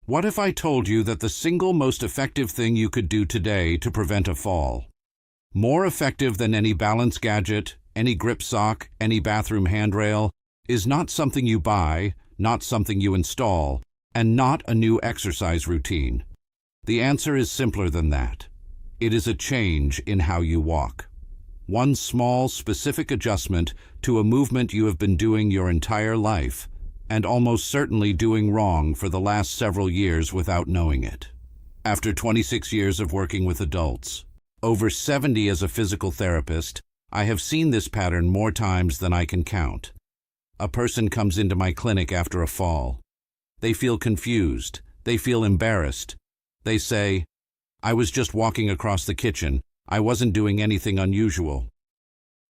What if I told you that the single most effective thing you could do today to prevent a fall, more effective than any balance gadget, any grip sock, any bathroom handrail, is not something you buy, not something you install, and not a new exercise routine? The answer is simpler than that. It is a change in how you walk. One small, specific adjustment to a movement you have been doing your entire life, and almost certainly doing wrong for the last several years without knowing it. After 26 years of working with adults, over 70 as a physical therapist, I have seen this pattern more times than I can count. A person comes into my clinic after a fall. They feel confused. They feel embarrassed. They say, "I was just walking across the kitchen. I wasn't doing anything unusual."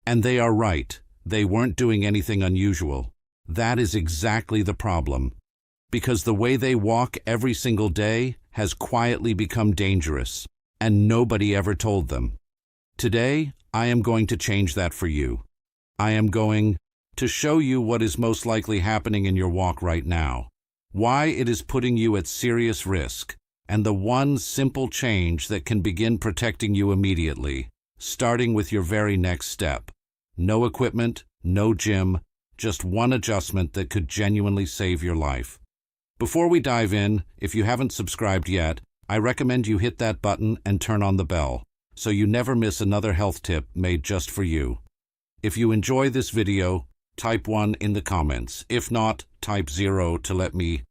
And they are right. They weren't doing anything unusual. That is exactly the problem. Because the way they walk every single day has quietly become dangerous, and nobody ever told them. Today, I am going to change that for you. I am going to show you what is most likely happening in your walk right now, why it is putting you at serious risk, and the one simple change that can begin protecting you immediately, starting with your very next step. No equipment, no gym, just one adjustment that could genuinely save your life. Before we dive in, if you haven't subscribed yet, I recommend you hit that button and turn on the bell, so you never miss another health tip made just for you. If you enjoy this video, type 1 in the comments. If not, type 0 to let me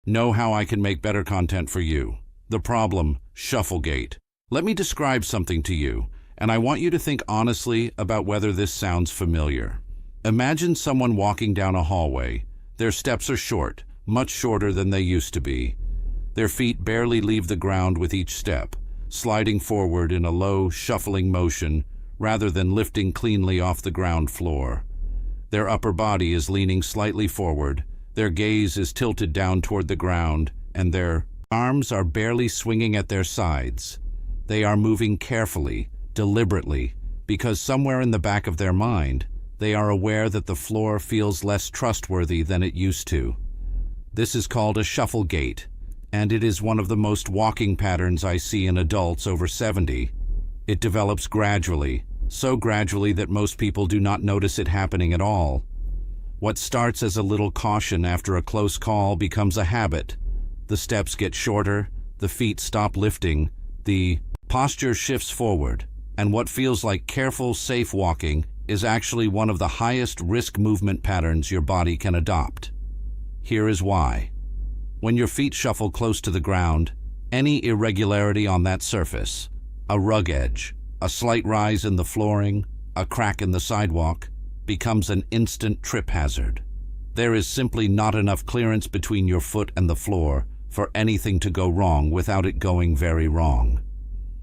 know how I can make better content for you. The problem, shufflegate. Let me describe something to you, and I want you to think honestly about whether this sounds familiar. Imagine someone walking down a hallway. Their steps are short, much shorter than they used to be. Their feet barely leave the ground with each step, sliding forward in a low, shuffling motion rather than lifting cleanly off the ground floor. Their upper body is leaning slightly forward, their gaze is tilted down toward the ground, and their arms are barely swinging at their sides. They are moving carefully, deliberately, because somewhere in the back of their mind, they are aware that the floor feels less trustworthy than it used to. This is called a shuffle gait, and it is one of the most walking patterns I see in adults over 70. It develops gradually, so gradually that most people do not notice it happening at all. What starts as a little caution after a close call becomes a habit. The steps get shorter, the feet stop lifting, the posture shifts forward, and what feels like careful, safe walking is actually one of the highest risk movement patterns your body can adopt. Here is why. When your feet shuffle close to the ground, any irregularity on that surface, a rug edge, a slight rise in the flooring, a crack in the sidewalk, becomes an instant trip hazard. There is simply not enough clearance between your foot and the floor for anything to go wrong without it going very wrong.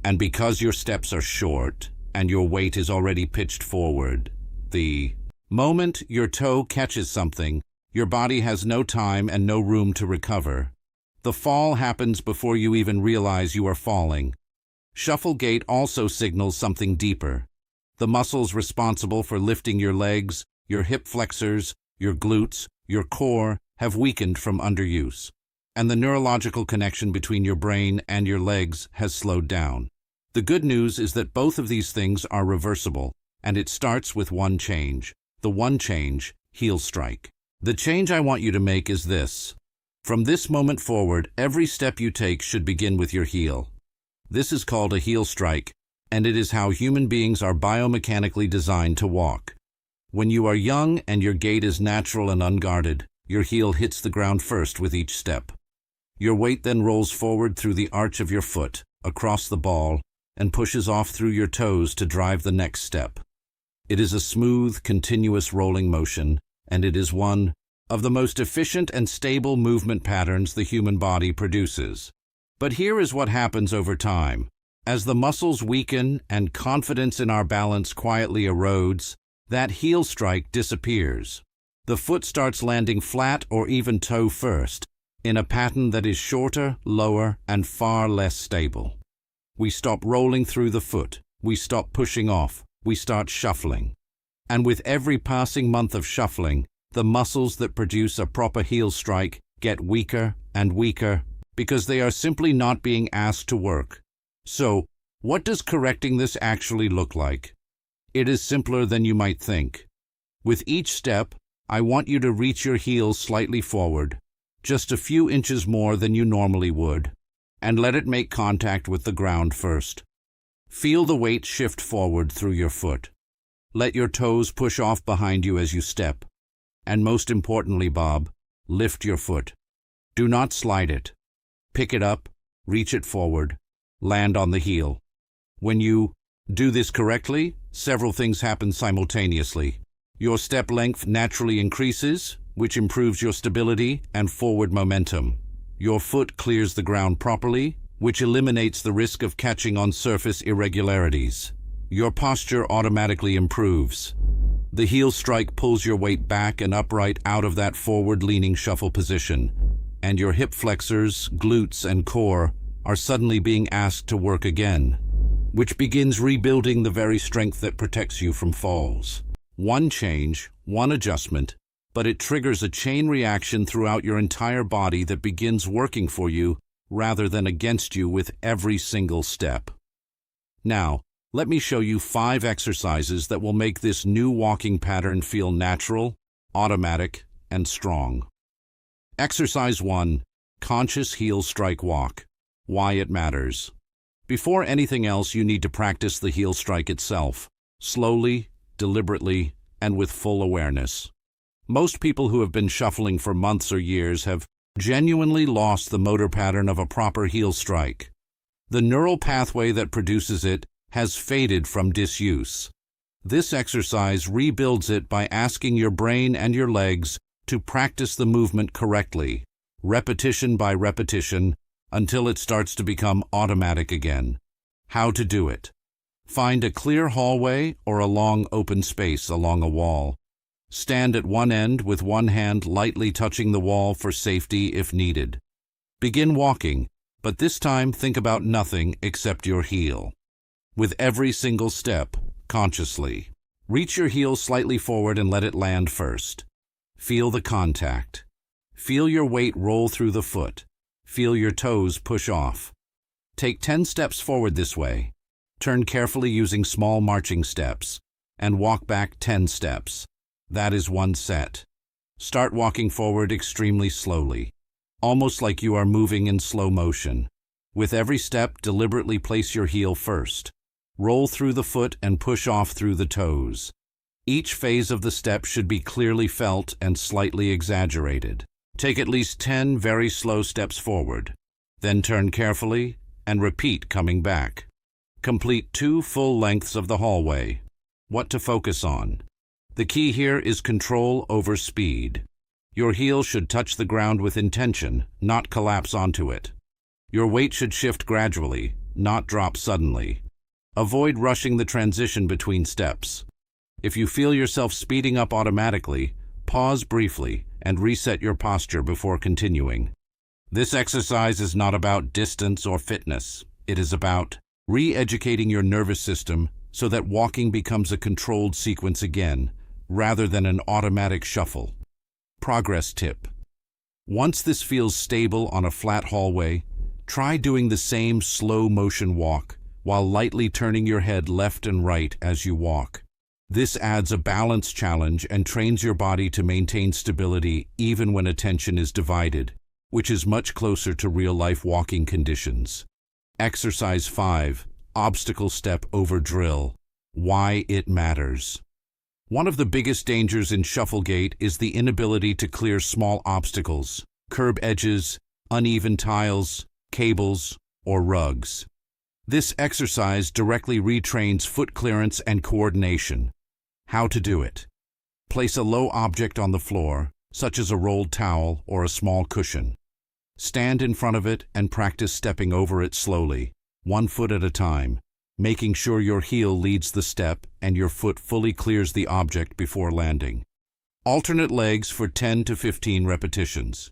And because your steps are short, and your weight is already pitched forward, the moment your toe catches something, your body has no time and no room to recover. The fall happens before you even realize you are falling. Shuffle gait also signals something deeper. The muscles responsible for lifting your legs, your hip flexors, your glutes, your core have weakened from underuse, and the neurological connection between your brain and your legs has slowed down. The good news is that both of these things are reversible, and it starts with one change. The one change, heel strike. The change I want you to make is this. From this moment forward, every step you take should begin with your heel. This is called a heel strike, and it is how human beings are biomechanically designed to walk. When you are young and your gait is natural and unguarded, your heel hits the ground first with each step. Your weight then rolls forward through the arch of your foot, across the ball, and pushes off through your toes to drive the next step. It is a smooth, continuous rolling motion, and it is one of the most efficient and stable movement patterns the human body produces. But here is what happens over time. As the muscles weaken and confidence in our balance quietly erodes, that heel strike disappears. The foot starts landing flat or even toe first, in a pattern that is shorter, lower, and far less stable. We stop rolling through the foot. We stop pushing off. We start shuffling. And with every passing month of shuffling, the muscles that produce a proper heel strike get weaker and weaker because they are simply not being asked to work. So, what does correcting this actually look like? It is simpler than you might think. With each step, I want you to reach your heels slightly forward, just a few inches more than you normally would, and let it make contact with the ground first. Feel the weight shift forward through your foot. Let your toes push off behind you as you step. And most importantly, Bob, lift your foot. Do not slide it. Pick it up, reach it forward, land on the heel. When you do this correctly, several things happen simultaneously. Your step length naturally increases, which improves your stability and forward momentum. Your foot clears the ground properly, which eliminates the risk of catching on surface irregularities. Your posture automatically improves. The heel strike pulls your weight back and upright out of that forward-leaning shuffle position, and your hip flexors, glutes, and core are suddenly being asked to work again, which begins rebuilding the very strength that protects you from falls. One change, one adjustment, but it triggers a chain reaction throughout your entire body that begins working for you rather than against you with every single step. Now, let me show you 5 exercises that will make this new walking pattern feel natural, automatic, and strong. Exercise 1. Conscious heel strike walk. Why it matters. Before anything else, you need to practice the heel strike itself, slowly, deliberately, and with full awareness. Most people who have been shuffling for months or years have genuinely lost the motor pattern of a proper heel strike. The neural pathway that produces it has faded from disuse. This exercise rebuilds it by asking your brain and your legs to practice the movement correctly, repetition by repetition, until it starts to become automatic again. How to do it. Find a clear hallway or a long open space along a wall. Stand at one end with one hand lightly touching the wall for safety if needed. Begin walking, but this time think about nothing except your heel. With every single step, consciously. Reach your heel slightly forward and let it land first. Feel the contact. Feel your weight roll through the foot. Feel your toes push off. Take 10 steps forward this way. Turn carefully using small marching steps, and walk back 10 steps. That is one set. Start walking forward extremely slowly, almost like you are moving in slow motion. With every step, deliberately place your heel first. Roll through the foot and push off through the toes. Each phase of the step should be clearly felt and slightly exaggerated. Take at least 10 very slow steps forward, then turn carefully and repeat coming back. Complete 2 full lengths of the hallway. What to focus on? The key here is control over speed. Your heel should touch the ground with intention, not collapse onto it. Your weight should shift gradually, not drop suddenly. Avoid rushing the transition between steps. If you feel yourself speeding up automatically, pause briefly and reset your posture before continuing. This exercise is not about distance or fitness. It is about re-educating your nervous system so that walking becomes a controlled sequence again, rather than an automatic shuffle. Progress tip. Once this feels stable on a flat hallway, try doing the same slow motion walk while lightly turning your head left and right as you walk. This adds a balance challenge and trains your body to maintain stability even when attention is divided, which is much closer to real-life walking conditions. Exercise 5. Obstacle step over drill. Why it matters. One of the biggest dangers in shuffle gait is the inability to clear small obstacles, curb edges, uneven tiles, cables, or rugs. This exercise directly retrains foot clearance and coordination. How to do it. Place a low object on the floor, such as a rolled towel or a small cushion. Stand in front of it and practice stepping over it slowly, 1 foot at a time, making sure your heel leads the step and your foot fully clears the object before landing. Alternate legs for 10 to 15 repetitions.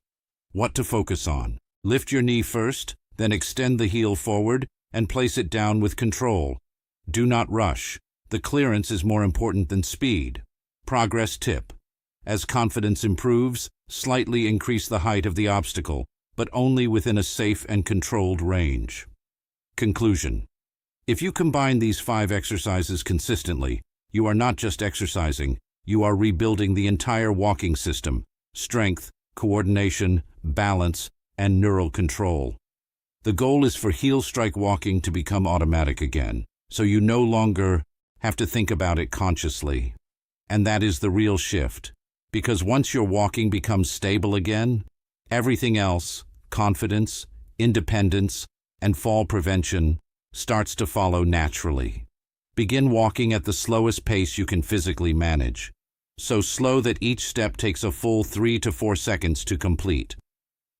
What to focus on. Lift your knee first, then extend the heel forward and place it down with control. Do not rush. The clearance is more important than speed. Progress tip. As confidence improves, slightly increase the height of the obstacle, but only within a safe and controlled range. Conclusion: if you combine these 5 exercises consistently, you are not just exercising, you are rebuilding the entire walking system: strength, coordination, balance, and neural control. The goal is for heel strike walking to become automatic again, so you no longer have to think about it consciously. And that is the real shift, because once your walking becomes stable again, everything else, confidence, independence, and fall prevention, starts to follow naturally. Begin walking at the slowest pace you can physically manage, so slow that each step takes a full 3 to 4 seconds to complete.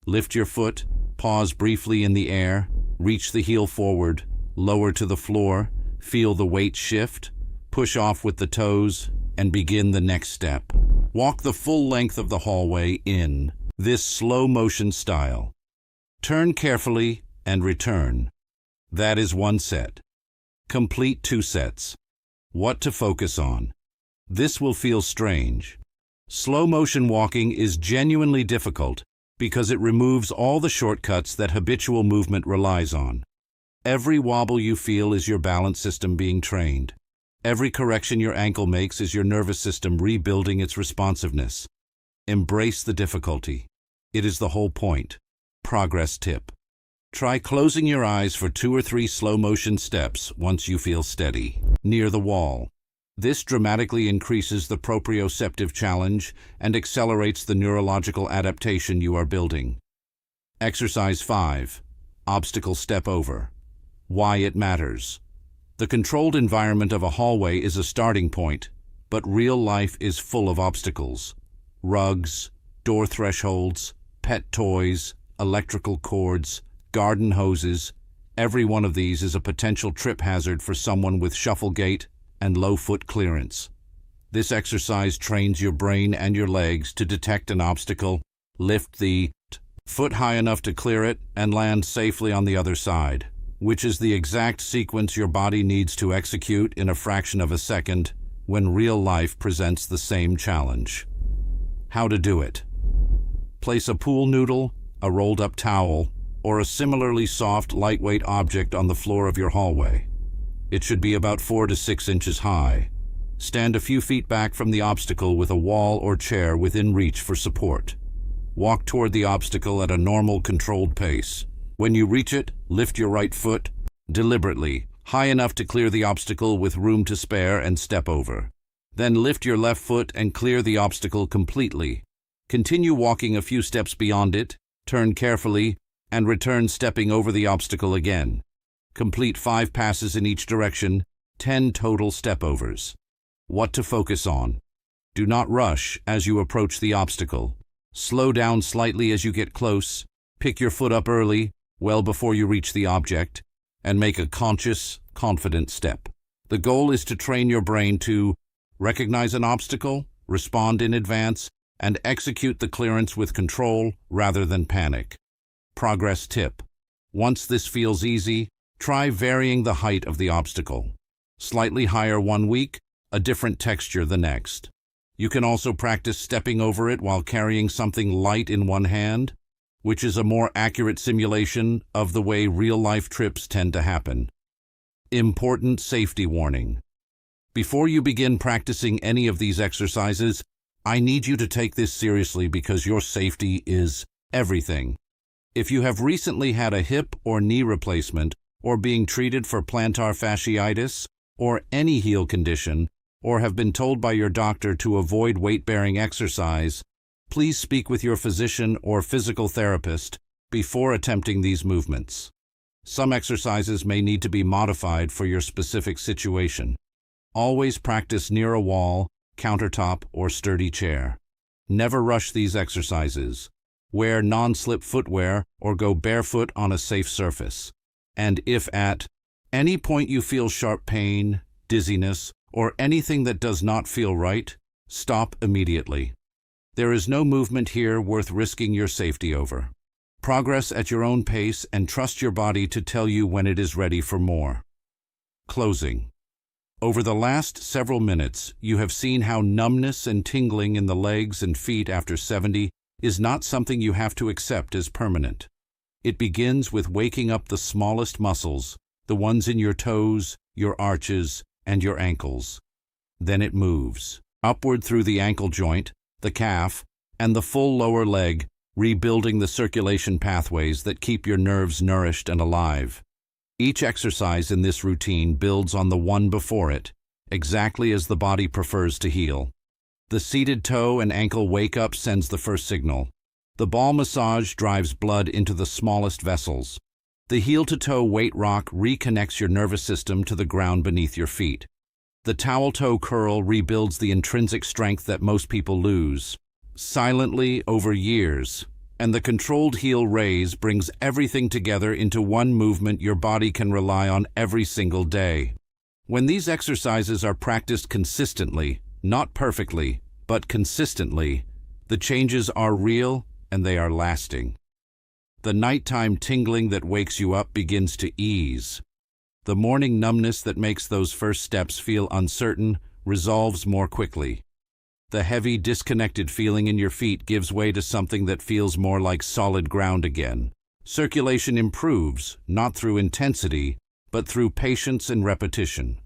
Lift your foot, pause briefly in the air, reach the heel forward, lower to the floor, feel the weight shift, push off with the toes, and begin the next step. Walk the full length of the hallway in this slow motion style. Turn carefully and return. That is 1 set. Complete 2 sets. What to focus on? This will feel strange. Slow motion walking is genuinely difficult because it removes all the shortcuts that habitual movement relies on. Every wobble you feel is your balance system being trained. Every correction your ankle makes is your nervous system rebuilding its responsiveness. Embrace the difficulty. It is the whole point. Progress tip: try closing your eyes for 2 or 3 slow motion steps once you feel steady, near the wall. This dramatically increases the proprioceptive challenge and accelerates the neurological adaptation you are building. Exercise 5. Obstacle step over. Why it matters. The controlled environment of a hallway is a starting point, but real life is full of obstacles. Rugs, door thresholds, pet toys, electrical cords, garden hoses. Every one of these is a potential trip hazard for someone with shuffle gait and low foot clearance. This exercise trains your brain and your legs to detect an obstacle, lift the foot high enough to clear it, and land safely on the other side, which is the exact sequence your body needs to execute in a fraction of a second when real life presents the same challenge. How to do it. Place a pool noodle, a rolled-up towel, or a similarly soft, lightweight object on the floor of your hallway. It should be about 4 to 6 inches high. Stand a few feet back from the obstacle with a wall or chair within reach for support. Walk toward the obstacle at a normal, controlled pace. When you reach it, lift your right foot, deliberately, high enough to clear the obstacle with room to spare, and step over. Then lift your left foot and clear the obstacle completely. Continue walking a few steps beyond it, turn carefully, and return stepping over the obstacle again. Complete 5 passes in each direction, 10 total step-overs. What to focus on. Do not rush as you approach the obstacle. Slow down slightly as you get close. Pick your foot up early, well before you reach the object, and make a conscious, confident step. The goal is to train your brain to recognize an obstacle, respond in advance, and execute the clearance with control rather than panic. Progress tip. Once this feels easy, try varying the height of the obstacle. Slightly higher 1 week, a different texture the next. You can also practice stepping over it while carrying something light in one hand, which is a more accurate simulation of the way real-life trips tend to happen. Important safety warning. Before you begin practicing any of these exercises, I need you to take this seriously because your safety is everything. If you have recently had a hip or knee replacement, or being treated for plantar fasciitis, or any heel condition, or have been told by your doctor to avoid weight-bearing exercise, please speak with your physician or physical therapist before attempting these movements. Some exercises may need to be modified for your specific situation. Always practice near a wall, countertop, or sturdy chair. Never rush these exercises. Wear non-slip footwear or go barefoot on a safe surface. And if at any point you feel sharp pain, dizziness, or anything that does not feel right, stop immediately. There is no movement here worth risking your safety over. Progress at your own pace and trust your body to tell you when it is ready for more. Closing. Over the last several minutes, you have seen how numbness and tingling in the legs and feet after 70 is not something you have to accept as permanent. It begins with waking up the smallest muscles, the ones in your toes, your arches, and your ankles. Then it moves upward through the ankle joint, the calf, and the full lower leg, rebuilding the circulation pathways that keep your nerves nourished and alive. Each exercise in this routine builds on the one before it, exactly as the body prefers to heal. The seated toe and ankle wake-up sends the first signal. The ball massage drives blood into the smallest vessels. The heel-to-toe weight rock reconnects your nervous system to the ground beneath your feet. The towel toe curl rebuilds the intrinsic strength that most people lose, silently over years. And the controlled heel raise brings everything together into one movement your body can rely on every single day. When these exercises are practiced consistently, not perfectly, but consistently, the changes are real and they are lasting. The nighttime tingling that wakes you up begins to ease. The morning numbness that makes those first steps feel uncertain resolves more quickly. The heavy, disconnected feeling in your feet gives way to something that feels more like solid ground again. Circulation improves, not through intensity, but through patience and repetition.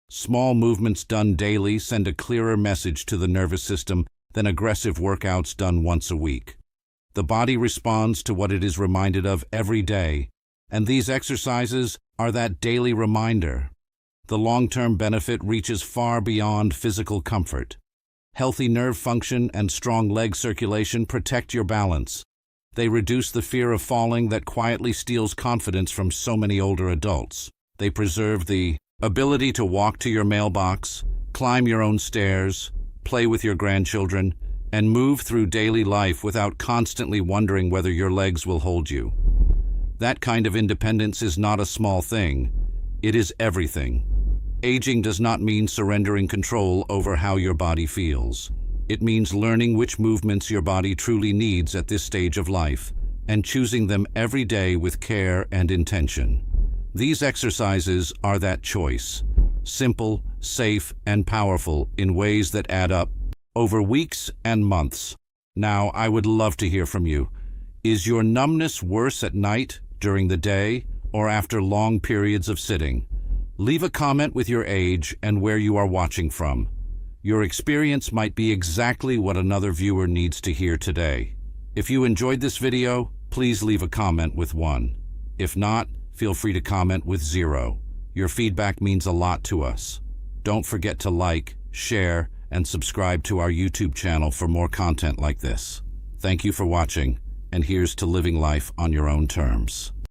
Small movements done daily send a clearer message to the nervous system than aggressive workouts done once a week. The body responds to what it is reminded of every day, and these exercises are that daily reminder. The long-term benefit reaches far beyond physical comfort. Healthy nerve function and strong leg circulation protect your balance. They reduce the fear of falling that quietly steals confidence from so many older adults. They preserve the ability to walk to your mailbox, climb your own stairs, play with your grandchildren, and move through daily life without constantly wondering whether your legs will hold you. That kind of independence is not a small thing. It is everything. Aging does not mean surrendering control over how your body feels. It means learning which movements your body truly needs at this stage of life, and choosing them every day with care and intention. These exercises are that choice, simple, safe, and powerful in ways that add up over weeks and months. Now, I would love to hear from you. Is your numbness worse at night, during the day, or after long periods of sitting? Leave a comment with your age and where you are watching from. Your experience might be exactly what another viewer needs to hear today. If you enjoyed this video, please leave a comment with 1. If not, feel free to comment with 0. Your feedback means a lot to us. Don't forget to like, share, and subscribe to our YouTube channel for more content like this. Thank you for watching, and here's to living life on your own terms.